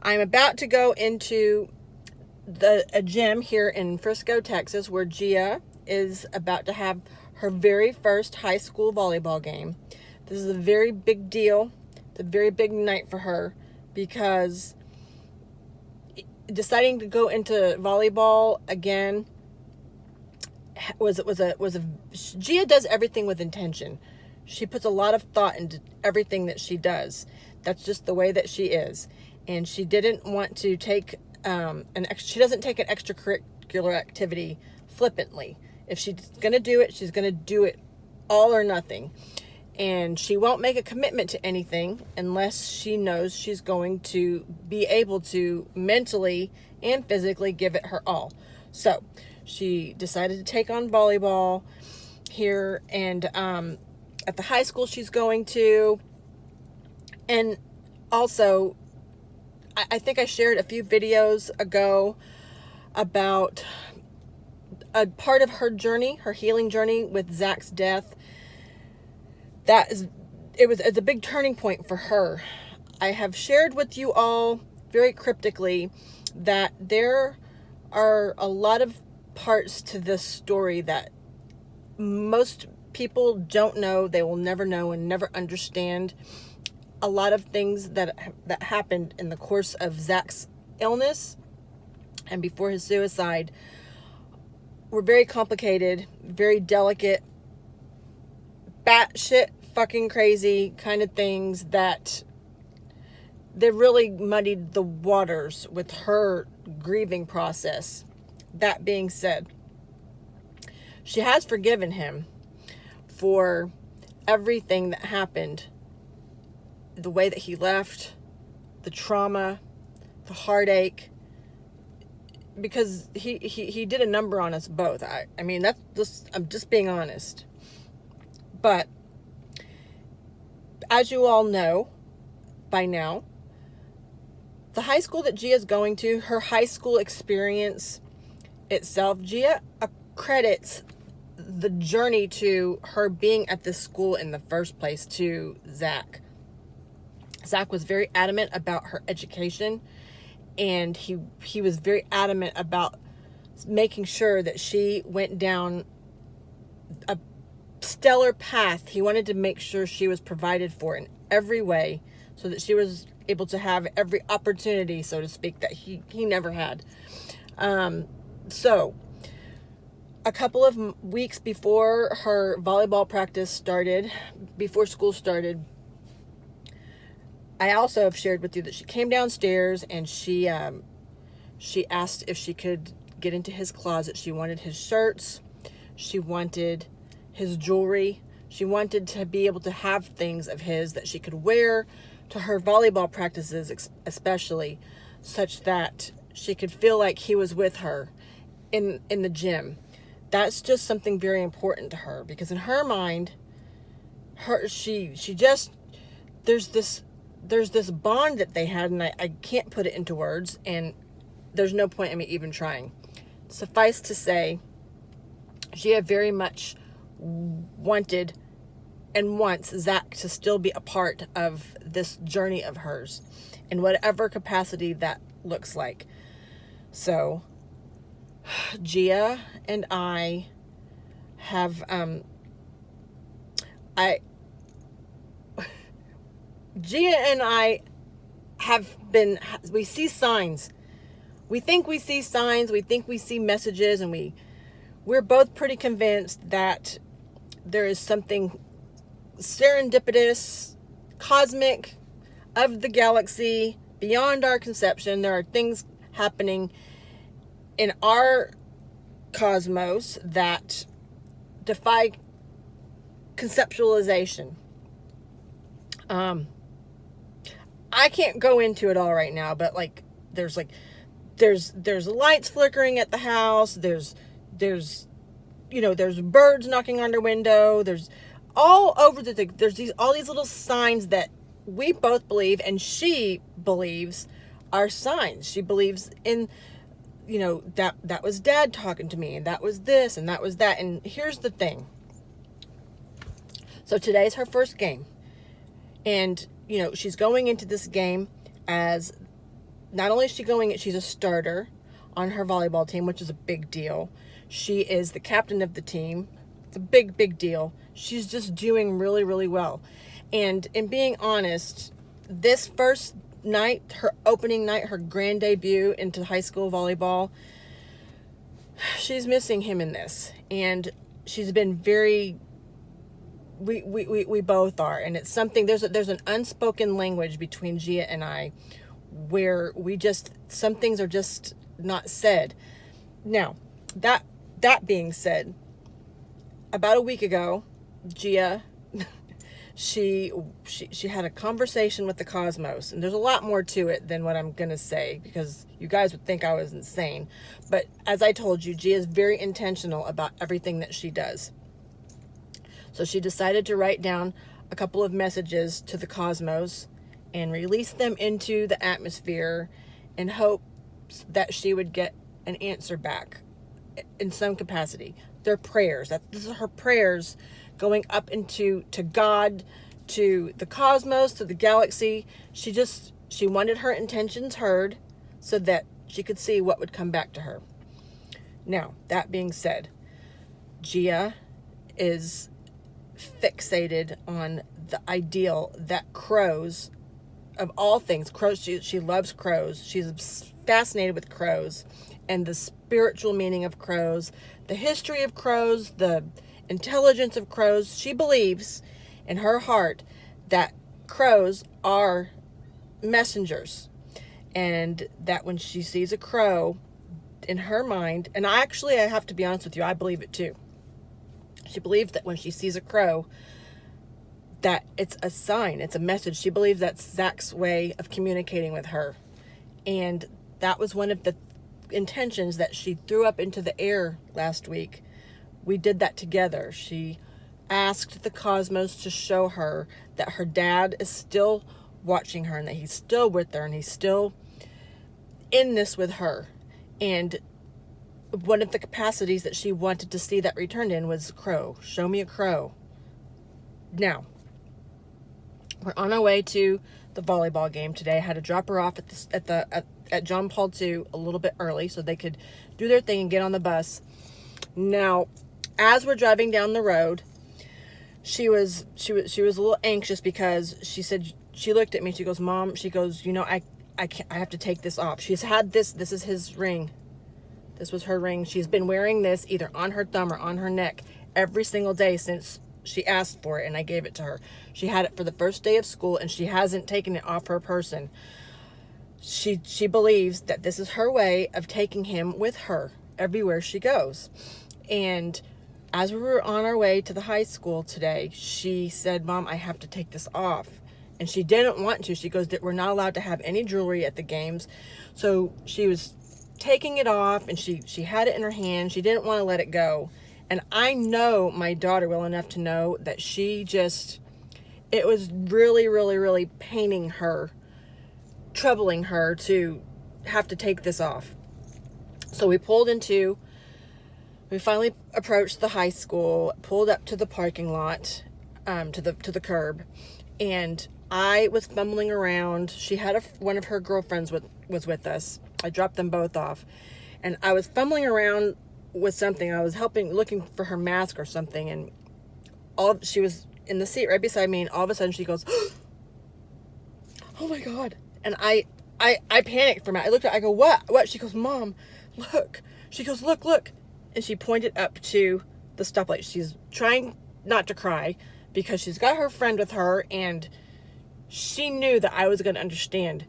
I'm about to go into a gym here in Frisco, Texas, where Gia is about to have her very first high school volleyball game. This is a very big deal. It's a very big night for her because deciding to go into volleyball again was a Gia does everything with intention. She puts a lot of thought into everything that she does. That's just the way that she is. And she didn't want to take she doesn't take an extracurricular activity flippantly. If she's going to do it, she's going to do it all or nothing. And she won't make a commitment to anything unless she knows she's going to be able to mentally and physically give it her all. So she decided to take on volleyball here and at the high school she's going to. And also, I think I shared a few videos ago about a part of her journey, her healing journey with Zach's death. It's a big turning point for her. I have shared with you all very cryptically that there are a lot of parts to this story that most people don't know, they will never know and never understand. A lot of things that happened in the course of Zach's illness and before his suicide were very complicated, very delicate, batshit fucking crazy kind of things that they really muddied the waters with her grieving process. That being said, she has forgiven him for everything that happened, the way that he left, the trauma, the heartache, because he did a number on us both. I mean, that's just, I'm just being honest. But as you all know by now, the high school that Gia's going to, her high school experience itself, Gia accredits the journey to her being at this school in the first place to Zach. Zach was very adamant about her education, and he was very adamant about making sure that she went down a stellar path. He wanted to make sure she was provided for in every way so that she was able to have every opportunity, so to speak, that he never had. So a couple of weeks before her volleyball practice started, before school started, I also have shared with you that she came downstairs and she asked if she could get into his closet. She wanted his shirts. She wanted his jewelry. She wanted to be able to have things of his that she could wear to her volleyball practices, especially, such that she could feel like he was with her in the gym. That's just something very important to her, because in her mind, she just, there's this bond that they had, and I can't put it into words, and there's no point in me even trying. Suffice to say, Gia very much wanted and wants Zach to still be a part of this journey of hers in whatever capacity that looks like. So Gia and I have Gia and I we see signs. We think we see signs, we think we see messages, and we're both pretty convinced that there is something serendipitous, cosmic, of the galaxy, beyond our conception. There are things happening in our cosmos that defy conceptualization. I can't go into it all right now, but there's lights flickering at the house. There's birds knocking on their window. There's all over there's all these little signs that we both believe, and she believes are signs. She believes in, that was Dad talking to me, and that was this, and that was that. And here's the thing. So today's her first game. And, she's going into this game as not only is she she's a starter on her volleyball team, which is a big deal. She is the captain of the team. It's a big, big deal. She's just doing really, really well. And in being honest, this first night, her opening night, her grand debut into high school volleyball, she's missing him in this. And she's been very, we both are. And it's something, there's an unspoken language between Gia and I where some things are just not said. Now, that being said, about a week ago, Gia, she had a conversation with the cosmos, and there's a lot more to it than what I'm gonna say because you guys would think I was insane. But as I told you, Gia is very intentional about everything that she does. So she decided to write down a couple of messages to the cosmos and release them into the atmosphere in hopes that she would get an answer back in some capacity. They're prayers. This is her prayers going up to God, to the cosmos, to the galaxy. She wanted her intentions heard so that she could see what would come back to her. Now, that being said, Gia is fixated on the ideal that crows, of all things, crows, she loves crows. She's fascinated with crows and the spiritual meaning of crows, the history of crows, the intelligence of crows. She believes in her heart that crows are messengers, and that when she sees a crow, in her mind, and I have to be honest with you, I believe it too. She believes that when she sees a crow, that it's a sign, it's a message. She believes that's Zach's way of communicating with her. And that was one of the intentions that she threw up into the air last week. We did that together. She asked the cosmos to show her that her dad is still watching her and that he's still with her and he's still in this with her. And one of the capacities that she wanted to see that returned in was crow. Show me a crow. Now, we're on our way to the volleyball game today. I had to drop her off at John Paul II a little bit early so they could do their thing and get on the bus. Now, as we're driving down the road, she was a little anxious because she said, she looked at me, she goes, Mom, she goes, I have to take this off. She's had this is his ring. This was her ring. She's been wearing this either on her thumb or on her neck every single day since she asked for it, and I gave it to her. She had it for the first day of school, and she hasn't taken it off her person. She believes that this is her way of taking him with her everywhere she goes. And as we were on our way to the high school today, she said, Mom, I have to take this off. And she didn't want to. She goes, we're not allowed to have any jewelry at the games. So she was taking it off, and she had it in her hand. She didn't want to let it go. And I know my daughter well enough to know that it was really, really, really paining her, troubling her to have to take this off. So we finally approached the high school, pulled up to the parking lot, to the curb, and I was fumbling around. She had one of her girlfriends was with us. I dropped them both off, and I was fumbling around with something. I was looking for her mask or something, and she was in the seat right beside me, and all of a sudden she goes, oh my God. And I panicked for a minute. I looked at her, I go, what? She goes, Mom, look. She goes, look. And she pointed up to the stoplight. She's trying not to cry because she's got her friend with her, and she knew that I was going to understand.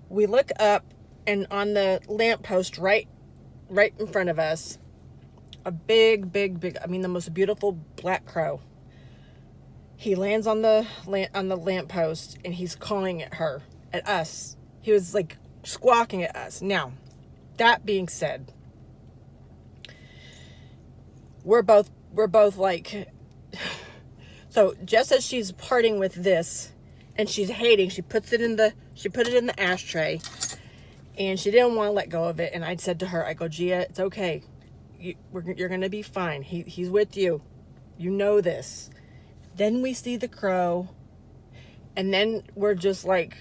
We look up, and on the lamppost right in front of us, a big, the most beautiful black crow. He lands on the lamppost, and he's calling at us. He was like squawking at us. Now, that being said, we're both like, so just as she's parting with this, and she's hating, she put it in the ashtray, and she didn't want to let go of it. And I said to her, I go, Gia, it's okay. You're going to be fine. He's with you. You know this. Then we see the crow, and then we're just like,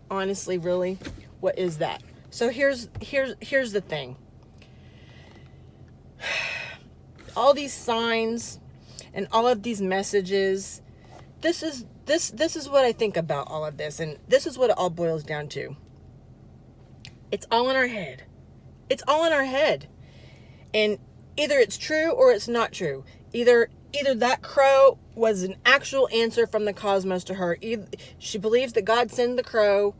honestly, really, what is that? So here's the thing. All these signs and all of these messages, this is what I think about all of this, and this is what it all boils down to. It's all in our head. It's all in our head. And either it's true or it's not true. Either that crow was an actual answer from the cosmos to her. She believes that God sent the crow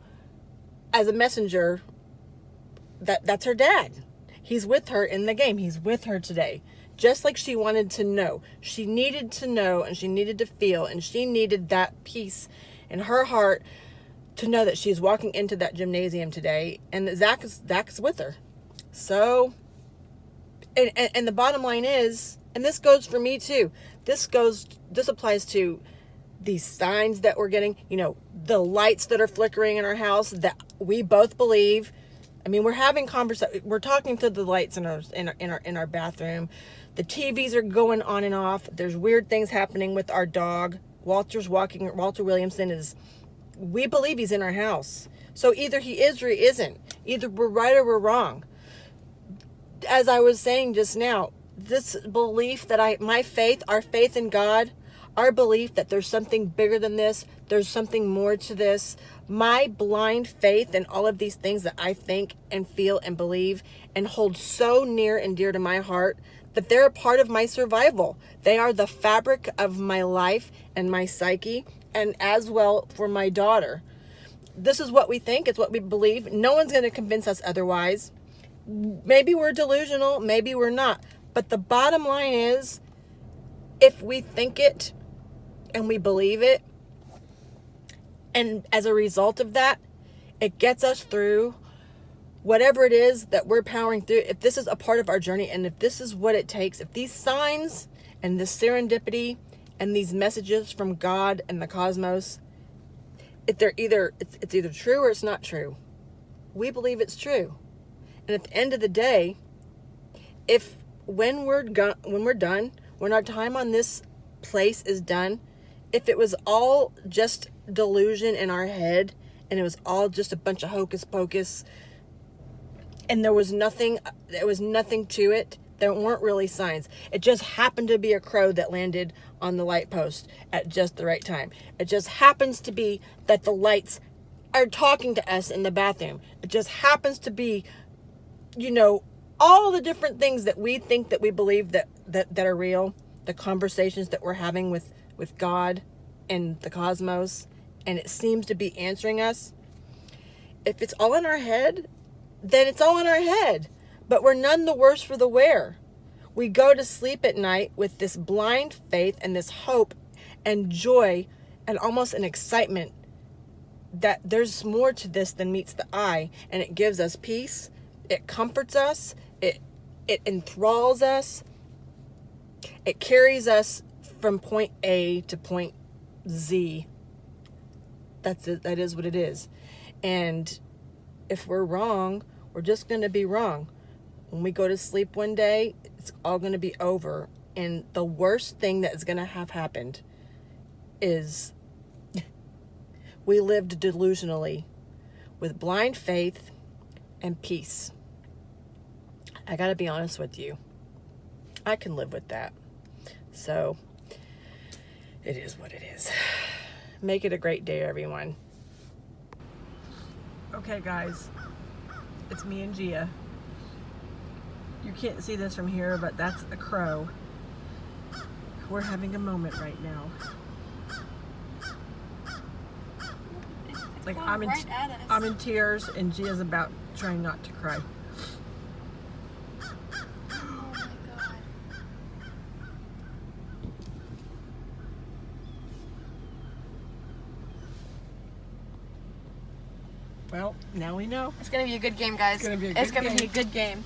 as a messenger. That's her dad. He's with her in the game. He's with her today. Just like she wanted to know. She needed to know, and she needed to feel, and she needed that peace in her heart to know that she's walking into that gymnasium today, and that Zach is with her. So, and the bottom line is, and this goes for me too, this applies to these signs that we're getting, the lights that are flickering in our house that we both believe. I mean, we're having we're talking to the lights in our bathroom. The TVs are going on and off. There's weird things happening with our dog. Walter Williamson we believe he's in our house. So either he is or he isn't. Either we're right or we're wrong. As I was saying just now, this belief that our faith in God, our belief that there's something bigger than this, there's something more to this, my blind faith in all of these things that I think and feel and believe and hold so near and dear to my heart, that they're a part of my survival. They are the fabric of my life and my psyche, and as well for my daughter. This is what we think. It's what we believe. No one's going to convince us otherwise. Maybe we're delusional. Maybe we're not. But the bottom line is, if we think it and we believe it, and as a result of that, it gets us through whatever it is that we're powering through. If this is a part of our journey, and if this is what it takes, if these signs and this serendipity and these messages from God and the cosmos, it's either true or it's not true. We believe it's true. And at the end of the day, when we're done, when our time on this place is done, if it was all just delusion in our head and it was all just a bunch of hocus pocus and there was nothing to it, there weren't really signs. It just happened to be a crow that landed on the light post at just the right time. It just happens to be that the lights are talking to us in the bathroom. It just happens to be, all the different things that we think that we believe that are real, the conversations that we're having with God and the cosmos, and it seems to be answering us. If it's all in our head, then it's all in our head. But we're none the worse for the wear. We go to sleep at night with this blind faith and this hope and joy and almost an excitement that there's more to this than meets the eye, and it gives us peace. It comforts us. It enthralls us. It carries us from point A to point Z. That is what it is. And if we're wrong, we're just going to be wrong. When we go to sleep one day, it's all going to be over. And the worst thing that is going to have happened is we lived delusionally with blind faith and peace. I got to be honest with you. I can live with that. So it is what it is. Make it a great day, everyone. Okay, guys. It's me and Gia. You can't see this from here, but that's a crow. We're having a moment right now. Like I'm in tears, and Gia's about trying not to cry. Oh my God. Well, now we know. It's gonna be a good game, guys. It's gonna be a good game.